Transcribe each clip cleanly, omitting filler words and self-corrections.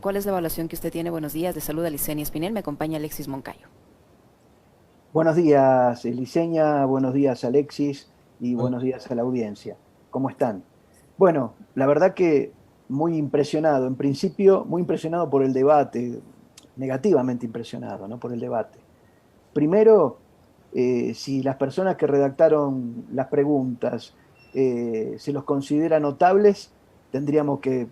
¿Cuál es la evaluación que usted tiene? Buenos días, de salud a Licenia Espinel, me acompaña Alexis Moncayo. Buenos días, Liceña, buenos días, Alexis, y Bueno, buenos días a la audiencia. ¿Cómo están? Bueno, la verdad que muy impresionado, en principio muy impresionado por el debate, negativamente impresionado, ¿no? Por el debate. Primero, si las personas que redactaron las preguntas se los considera notables, tendríamos que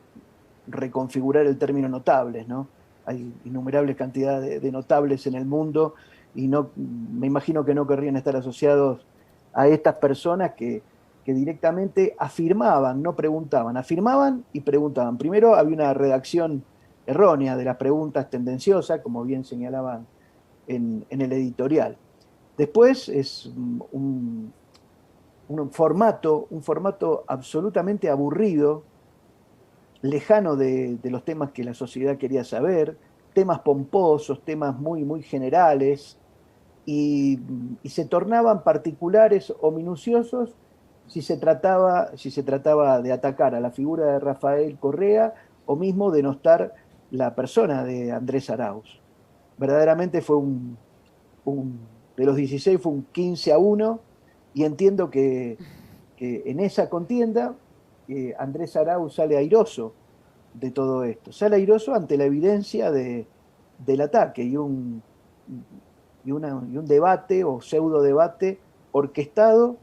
reconfigurar el término notables, ¿no? Hay innumerables cantidades de notables en el mundo y no, me imagino que no querrían estar asociados a estas personas que directamente afirmaban, no preguntaban, afirmaban y preguntaban. Primero había una redacción errónea de las preguntas tendenciosas, como bien señalaban en el editorial. Después es un formato absolutamente aburrido, lejano de los temas que la sociedad quería saber, temas pomposos, temas muy, muy generales, y se tornaban particulares o minuciosos si se trataba de atacar a la figura de Rafael Correa o mismo denostar la persona de Andrés Arauz. Verdaderamente fue de los 16 fue un 15-1, y entiendo que en esa contienda Andrés Arauz sale airoso de todo esto. Sale airoso ante la evidencia del ataque y un debate o pseudo debate orquestado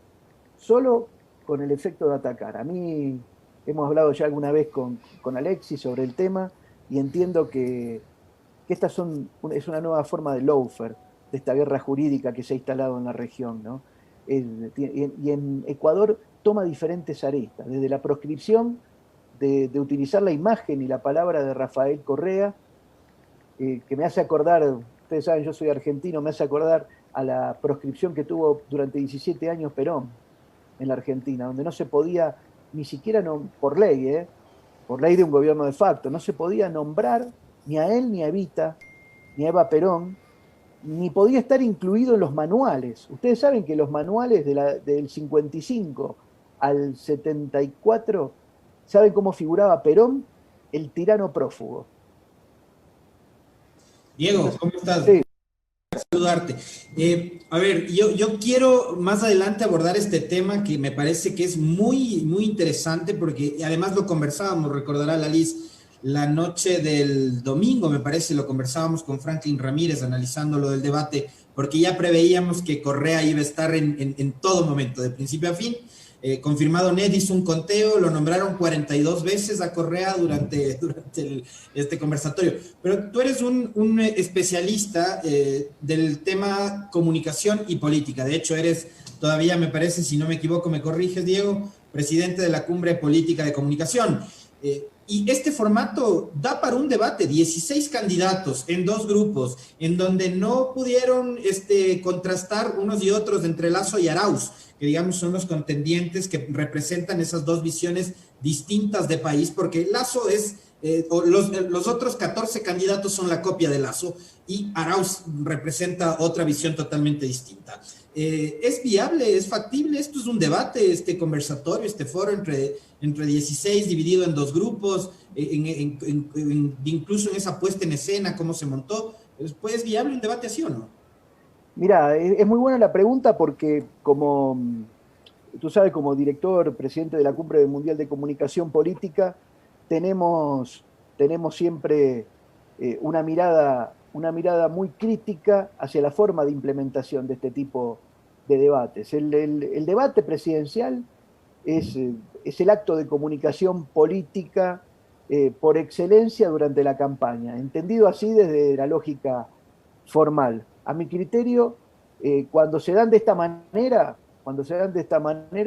solo con el efecto de atacar. A mí hemos hablado ya alguna vez con Alexis sobre el tema y entiendo que es una nueva forma de lawfare, de esta guerra jurídica que se ha instalado en la región, ¿no? Y en Ecuador toma diferentes aristas, desde la proscripción de utilizar la imagen y la palabra de Rafael Correa, que me hace acordar, ustedes saben, yo soy argentino, me hace acordar a la proscripción que tuvo durante 17 años Perón en la Argentina, donde no se podía, ni siquiera por ley de un gobierno de facto, no se podía nombrar ni a él, ni a Evita, ni a Eva Perón, ni podía estar incluido en los manuales. Ustedes saben que los manuales del 55 al 74, ¿saben cómo figuraba Perón? El tirano prófugo. Diego, Entonces, ¿cómo estás? sí, Saludarte. A ver, yo quiero más adelante abordar este tema que me parece que es muy, muy interesante porque además lo conversábamos, recordará la Liz, la noche del domingo, me parece, lo conversábamos con Franklin Ramírez analizando lo del debate, porque ya preveíamos que Correa iba a estar en todo momento, de principio a fin. Confirmado, Ned hizo un conteo, lo nombraron 42 veces a Correa durante este conversatorio. Pero tú eres un especialista del tema comunicación y política. De hecho, eres todavía, me parece, si no me equivoco, me corriges, Diego, presidente de la Cumbre Política de Comunicación. Y este formato da para un debate, 16 candidatos en dos grupos, en donde no pudieron contrastar unos y otros entre Lasso y Arauz, que digamos son los contendientes que representan esas dos visiones distintas de país, porque Lasso es, los otros 14 candidatos son la copia de Lasso y Arauz representa otra visión totalmente distinta. ¿Es viable, es factible? Esto es un debate, este conversatorio, este foro entre 16 dividido en dos grupos, incluso en esa puesta en escena, cómo se montó. ¿Es viable un debate así o no? mira, es muy buena la pregunta porque tú sabes, como director, presidente de la Cumbre Mundial de Comunicación Política, tenemos siempre una mirada muy crítica hacia la forma de implementación de este tipo de debates. El debate presidencial es el acto de comunicación política por excelencia durante la campaña, entendido así desde la lógica formal. A mi criterio, cuando se dan de esta manera,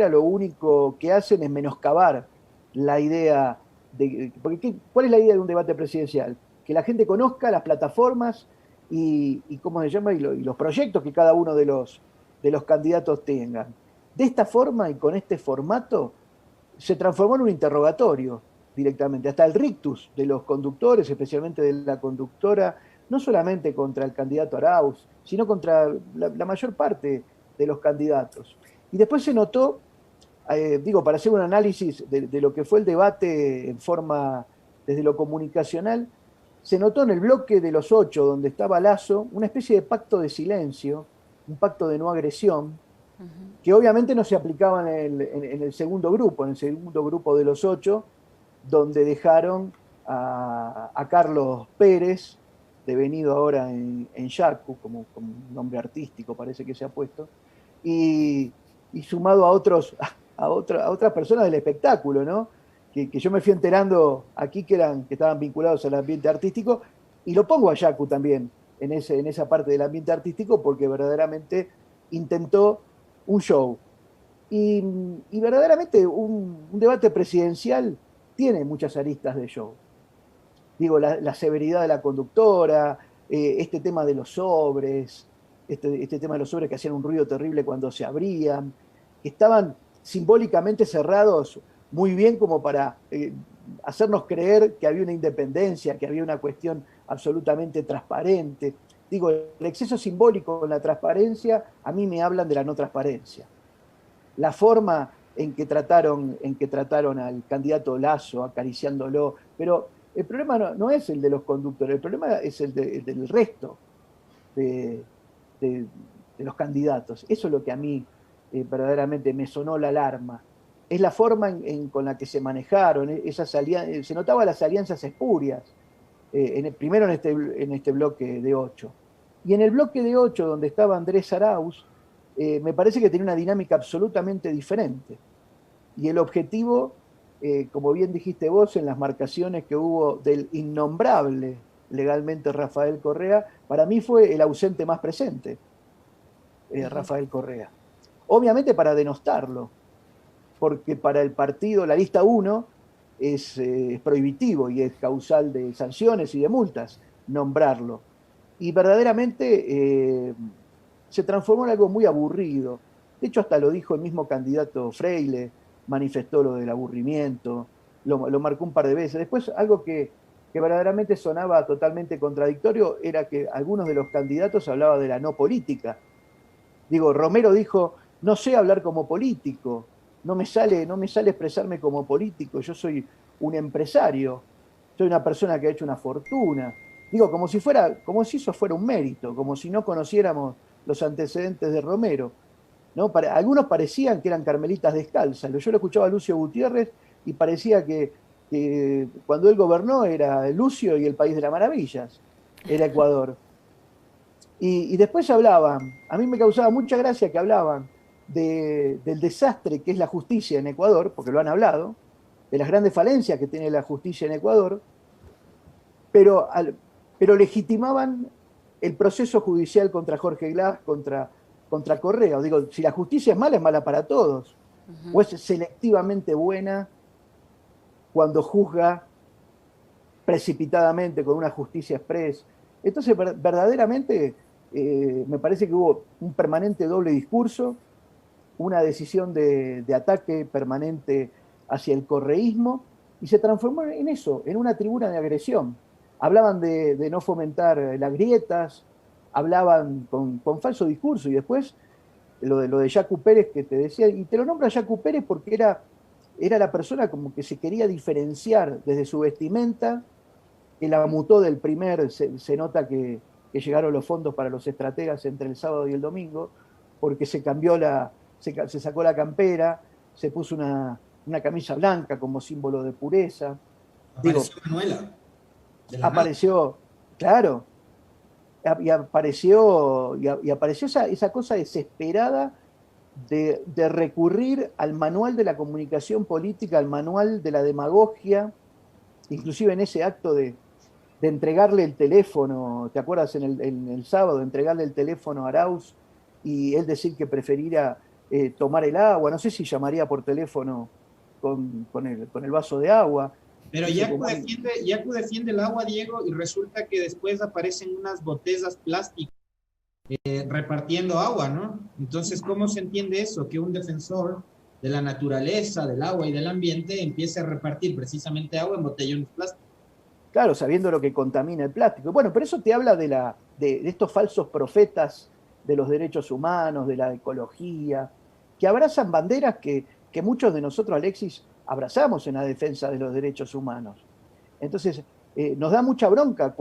lo único que hacen es menoscabar la idea porque ¿cuál es la idea de un debate presidencial? Que la gente conozca las plataformas y cómo se llama, y los proyectos que cada uno de los candidatos tengan. De esta forma y con este formato se transformó en un interrogatorio directamente, hasta el rictus de los conductores, especialmente de la conductora, no solamente contra el candidato Arauz, sino contra la mayor parte de los candidatos. Y después se notó, para hacer un análisis de lo que fue el debate en forma desde lo comunicacional, se notó en el bloque de los 8, donde estaba Lasso, una especie de pacto de silencio, un pacto de no agresión, que obviamente no se aplicaba en el segundo grupo, en el segundo grupo de los 8, donde dejaron a Carlos Pérez, devenido ahora en Yacu, como nombre artístico parece que se ha puesto, y sumado a otras personas del espectáculo, ¿no? Que yo me fui enterando aquí que estaban vinculados al ambiente artístico, y lo pongo a Yacu también en esa parte del ambiente artístico, porque verdaderamente intentó un show. Y verdaderamente un debate presidencial tiene muchas aristas de show. Digo, la severidad de la conductora, este tema de los sobres, este tema de los sobres que hacían un ruido terrible cuando se abrían, que estaban simbólicamente cerrados muy bien como para hacernos creer que había una independencia, que había una cuestión absolutamente transparente. Digo, el exceso simbólico con la transparencia, a mí me hablan de la no transparencia. La forma en que trataron al candidato Lasso, acariciándolo, pero el problema no es el de los conductores, el problema es el del resto de los candidatos. Eso es lo que a mí verdaderamente me sonó la alarma. Es la forma con la que se manejaron, se notaba las alianzas espurias, primero en este bloque de 8. Y en el bloque de 8, donde estaba Andrés Arauz, me parece que tenía una dinámica absolutamente diferente. Y el objetivo, como bien dijiste vos, en las marcaciones que hubo del innombrable legalmente Rafael Correa, para mí fue el ausente más presente, Rafael Correa. Obviamente para denostarlo, porque para el partido, la lista 1, es prohibitivo y es causal de sanciones y de multas nombrarlo. Y verdaderamente se transformó en algo muy aburrido. De hecho, hasta lo dijo el mismo candidato Freile, manifestó lo del aburrimiento, lo marcó un par de veces. Después, algo que verdaderamente sonaba totalmente contradictorio era que algunos de los candidatos hablaban de la no política. Digo, Romero dijo, no sé hablar como político, no me sale expresarme como político, yo soy un empresario, soy una persona que ha hecho una fortuna. Digo, como si eso fuera un mérito, como si no conociéramos los antecedentes de Romero, ¿no? Algunos parecían que eran carmelitas descalzas. Yo lo escuchaba a Lucio Gutiérrez y parecía que cuando él gobernó era Lucio y el país de las maravillas, era Ecuador. Y después hablaban, a mí me causaba mucha gracia que hablaban del desastre que es la justicia en Ecuador, porque lo han hablado, de las grandes falencias que tiene la justicia en Ecuador, pero legitimaban el proceso judicial contra Jorge Glass, contra Correa. Digo, si la justicia es mala para todos. O es selectivamente buena cuando juzga precipitadamente con una justicia express. Entonces, verdaderamente, me parece que hubo un permanente doble discurso, una decisión de ataque permanente hacia el correísmo, y se transformó en eso, en una tribuna de agresión. Hablaban de no fomentar las grietas, hablaban con falso discurso, y después lo de Yacu Pérez que te decía, y te lo nombro a Yacu Pérez porque era la persona como que se quería diferenciar desde su vestimenta, que la mutó del primer, se nota que llegaron los fondos para los estrategas entre el sábado y el domingo, porque se sacó la campera, se puso una camisa blanca como símbolo de pureza. Apareció Manuela. Apareció, claro, y apareció esa cosa desesperada de recurrir al manual de la comunicación política, al manual de la demagogia, inclusive en ese acto de entregarle el teléfono, ¿te acuerdas en el sábado? Entregarle el teléfono a Arauz y él decir que preferiría tomar el agua, no sé si llamaría por teléfono con el vaso de agua. Pero Yacu defiende el agua, Diego, y resulta que después aparecen unas botellas plásticas repartiendo agua, ¿no? Entonces, ¿cómo se entiende eso? Que un defensor de la naturaleza, del agua y del ambiente empiece a repartir precisamente agua en botellones plásticos. Claro, sabiendo lo que contamina el plástico. Bueno, pero eso te habla de estos falsos profetas de los derechos humanos, de la ecología, que abrazan banderas que muchos de nosotros, Alexis, abrazamos en la defensa de los derechos humanos. Entonces, nos da mucha bronca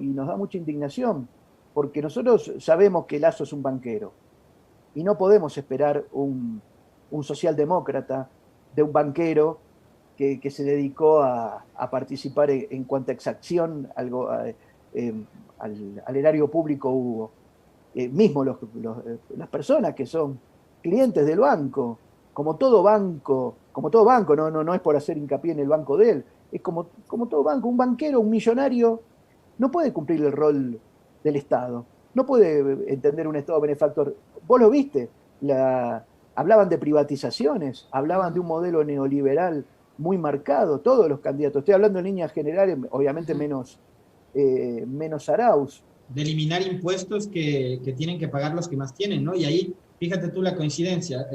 y nos da mucha indignación, porque nosotros sabemos que Lasso es un banquero y no podemos esperar un socialdemócrata de un banquero que se dedicó a participar en cuanta exacción al erario público hubo. Mismo las personas que son clientes del banco, como todo banco, no es por hacer hincapié en el banco de él, es como todo banco, un banquero, un millonario, no puede cumplir el rol del Estado, no puede entender un Estado benefactor. Vos lo viste, hablaban de privatizaciones, hablaban de un modelo neoliberal muy marcado, todos los candidatos, estoy hablando en líneas generales, obviamente menos Arauz. De eliminar impuestos que tienen que pagar los que más tienen, ¿no? Y ahí, fíjate tú la coincidencia,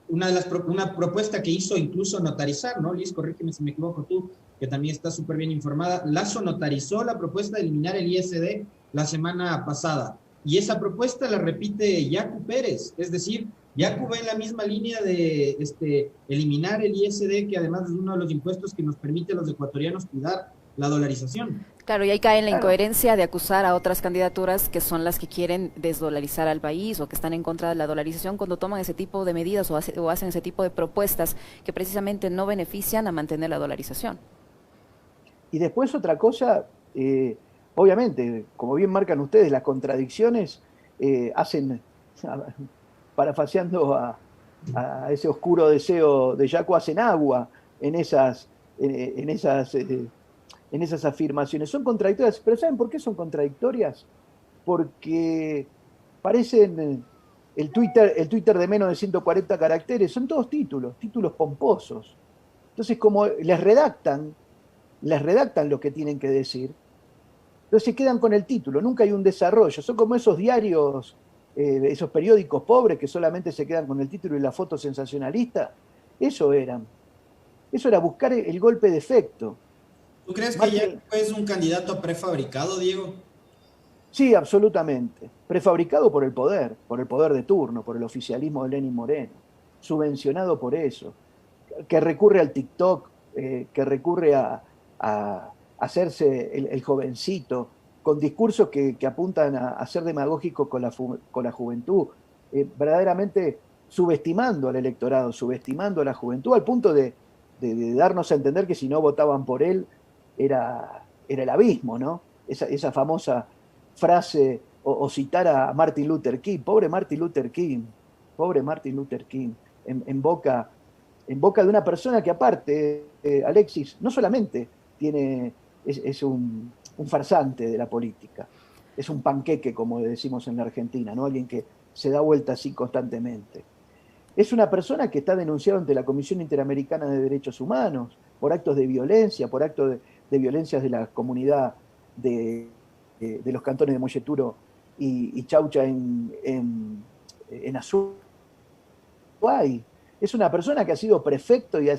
una propuesta que hizo incluso notarizar, ¿no? Liz, corrígeme si me equivoco tú, que también está súper bien informada. Lasso notarizó la propuesta de eliminar el ISD la semana pasada, y esa propuesta la repite Yacu Pérez, es decir, Yacu va en la misma línea de eliminar el ISD, que además es uno de los impuestos que nos permite a los ecuatorianos cuidar la dolarización. Claro, y ahí cae en la incoherencia de acusar a otras candidaturas que son las que quieren desdolarizar al país o que están en contra de la dolarización cuando toman ese tipo de medidas o hacen ese tipo de propuestas que precisamente no benefician a mantener la dolarización. Y después otra cosa, obviamente, como bien marcan ustedes, las contradicciones hacen, parafaseando a ese oscuro deseo de Yacu, hacen agua en esas afirmaciones. Son contradictorias, pero ¿saben por qué son contradictorias? Porque parecen el Twitter de menos de 140 caracteres, son todos títulos pomposos. Entonces, como les redactan lo que tienen que decir, entonces se quedan con el título, nunca hay un desarrollo. Son como esos diarios, esos periódicos pobres que solamente se quedan con el título y la foto sensacionalista. Eso era buscar el golpe de efecto. ¿Tú crees que ya es un candidato prefabricado, Diego? Sí, absolutamente. Prefabricado por el poder de turno, por el oficialismo de Lenín Moreno, subvencionado por eso, que recurre al TikTok, que recurre a hacerse el jovencito, con discursos que apuntan a ser demagógicos con la juventud, verdaderamente subestimando al electorado, subestimando a la juventud, al punto de darnos a entender que si no votaban por él, era el abismo, ¿no? Esa famosa frase, o citar a Martin Luther King, pobre Martin Luther King, en boca de una persona que aparte, Alexis, no solamente es un farsante de la política, es un panqueque, como decimos en la Argentina, ¿no? Alguien que se da vuelta así constantemente. Es una persona que está denunciada ante la Comisión Interamericana de Derechos Humanos por actos de violencia, por actos de violencias de la comunidad de los cantones de Molleturo y Chaucha en Azuay. Es una persona que ha sido prefecto y ha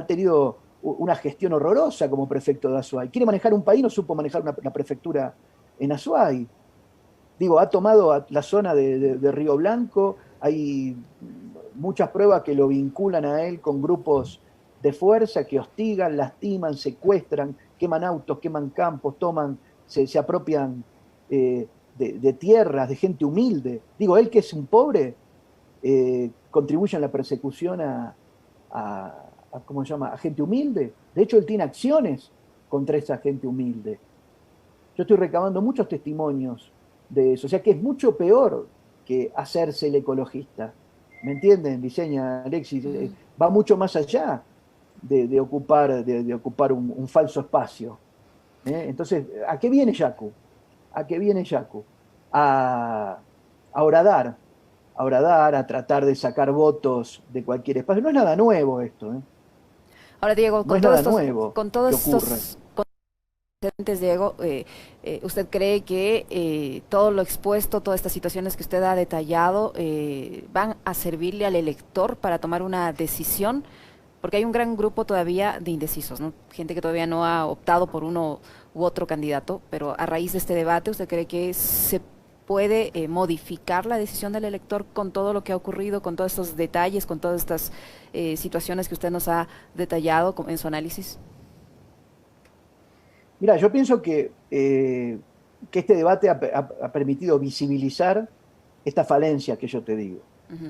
tenido una gestión horrorosa como prefecto de Azuay. Quiere manejar un país, no supo manejar la prefectura en Azuay. Digo, ha tomado la zona de Río Blanco, hay muchas pruebas que lo vinculan a él con grupos de fuerza que hostigan, lastiman, secuestran, queman autos, queman campos, se apropian de tierras, de gente humilde. Digo, él que es un pobre, contribuye en la persecución ¿cómo se llama?, a gente humilde. De hecho, él tiene acciones contra esa gente humilde. Yo estoy recabando muchos testimonios de eso, o sea que es mucho peor que hacerse el ecologista. ¿Me entienden, Diseña, Alexis? Va mucho más allá de ocupar un falso espacio. Entonces, ¿a qué viene Yacu? A horadar, a tratar de sacar votos de cualquier espacio. No es nada nuevo esto. Ahora, Diego, con todos estos antecedentes, Diego, ¿usted cree que todo lo expuesto, todas estas situaciones que usted ha detallado, van a servirle al elector para tomar una decisión? Porque hay un gran grupo todavía de indecisos, ¿no? Gente que todavía no ha optado por uno u otro candidato, pero a raíz de este debate, ¿usted cree que se puede modificar la decisión del elector con todo lo que ha ocurrido, con todos estos detalles, con todas estas situaciones que usted nos ha detallado en su análisis? Mira, yo pienso que este debate ha permitido visibilizar esta falencia que yo te digo.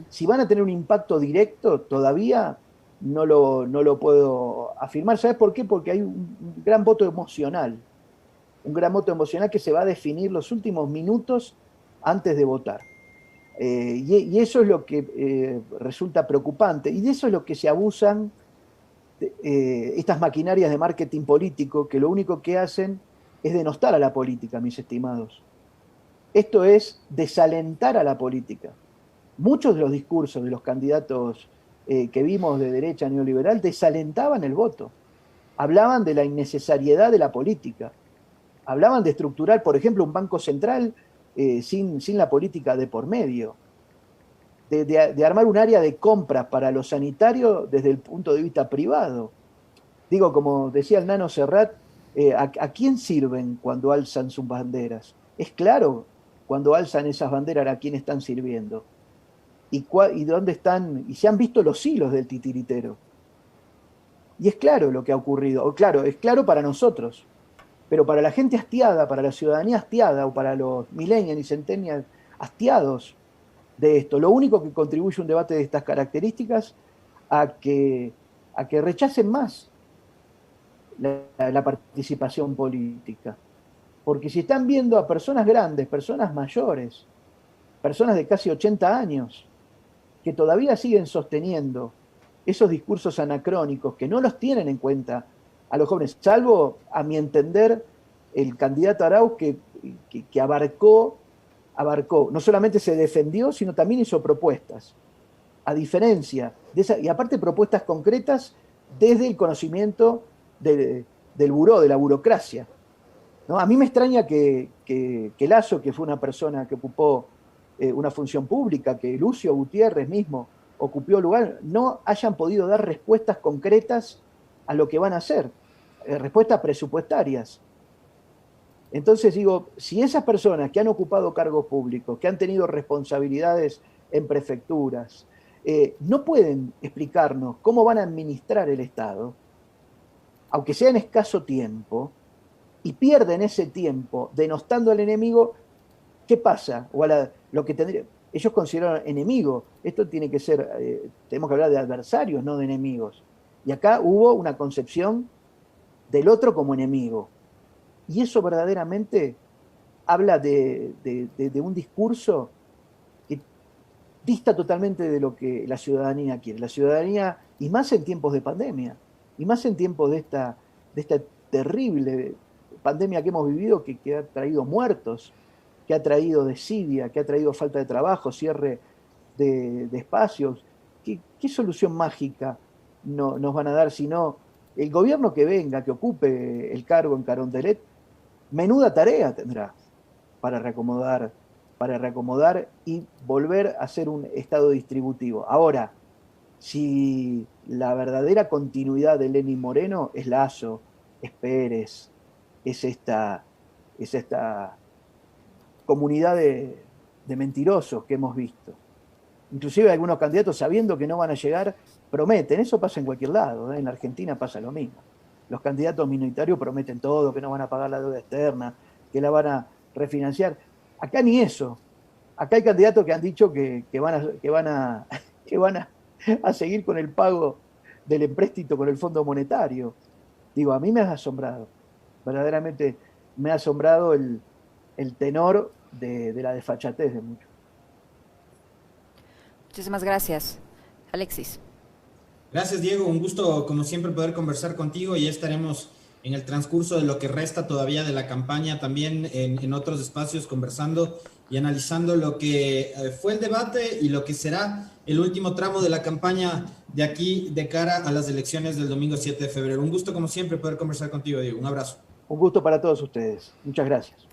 Si van a tener un impacto directo, todavía no lo puedo afirmar. ¿Sabes por qué? Porque hay un gran voto emocional. Un gran voto emocional que se va a definir los últimos minutos antes de votar. Y eso es lo que resulta preocupante. Y de eso es lo que se abusan estas maquinarias de marketing político, que lo único que hacen es denostar a la política, mis estimados. Esto es desalentar a la política. Muchos de los discursos de los candidatos que vimos de derecha neoliberal desalentaban el voto. Hablaban de la innecesariedad de la política. Hablaban de estructurar, por ejemplo, un banco central sin la política de por medio. De armar un área de compras para lo sanitario desde el punto de vista privado. Digo, como decía el Nano Serrat, ¿a quién sirven cuando alzan sus banderas? Es claro, cuando alzan esas banderas, ¿a quién están sirviendo? ¿Y dónde están? Y se han visto los hilos del titiritero. Y es claro lo que ha ocurrido. Claro, es claro para nosotros. Pero para la gente hastiada, para la ciudadanía hastiada, o para los millennials y centennials hastiados de esto, lo único que contribuye a un debate de estas características a que rechacen más la participación política. Porque si están viendo a personas grandes, personas mayores, personas de casi 80 años, que todavía siguen sosteniendo esos discursos anacrónicos que no los tienen en cuenta a los jóvenes, salvo, a mi entender, el candidato Arauz que abarcó, no solamente se defendió, sino también hizo propuestas, a diferencia de esa, y aparte propuestas concretas desde el conocimiento del buró, de la burocracia. ¿No? A mí me extraña que Lasso, que fue una persona que ocupó una función pública, que Lucio Gutiérrez mismo ocupó lugar, no hayan podido dar respuestas concretas a lo que van a hacer, respuestas presupuestarias. Entonces digo, si esas personas que han ocupado cargos públicos, que han tenido responsabilidades en prefecturas, no pueden explicarnos cómo van a administrar el Estado, aunque sea en escaso tiempo, y pierden ese tiempo denostando al enemigo, ¿qué pasa? O lo que ellos consideran enemigo. Esto tiene que ser, tenemos que hablar de adversarios, no de enemigos. Y acá hubo una concepción del otro como enemigo. Y eso verdaderamente habla de un discurso que dista totalmente de lo que la ciudadanía quiere. La ciudadanía, y más en tiempos de pandemia, y más en tiempos de esta terrible pandemia que hemos vivido, que ha traído muertos, que ha traído desidia, que ha traído falta de trabajo, cierre de espacios. ¿Qué solución mágica nos van a dar si no el gobierno que venga, que ocupe el cargo en Carondelet? Menuda tarea tendrá para reacomodar y volver a ser un Estado distributivo. Ahora, si la verdadera continuidad de Lenín Moreno es Lasso, es Pérez, es esta comunidad de mentirosos que hemos visto. Inclusive algunos candidatos, sabiendo que no van a llegar, prometen. Eso pasa en cualquier lado, ¿eh? En la Argentina pasa lo mismo. Los candidatos minoritarios prometen todo, que no van a pagar la deuda externa, que la van a refinanciar. Acá ni eso. Acá hay candidatos que han dicho que van a seguir con el pago del empréstito con el Fondo Monetario. Digo, a mí me ha asombrado. Verdaderamente me ha asombrado el tenor de la desfachatez de muchos. Muchísimas gracias, Alexis. Gracias, Diego. Un gusto, como siempre, poder conversar contigo, y ya estaremos en el transcurso de lo que resta todavía de la campaña, también en otros espacios, conversando y analizando lo que fue el debate y lo que será el último tramo de la campaña de aquí de cara a las elecciones del domingo 7 de febrero. Un gusto, como siempre, poder conversar contigo, Diego. Un abrazo. Un gusto para todos ustedes. Muchas gracias.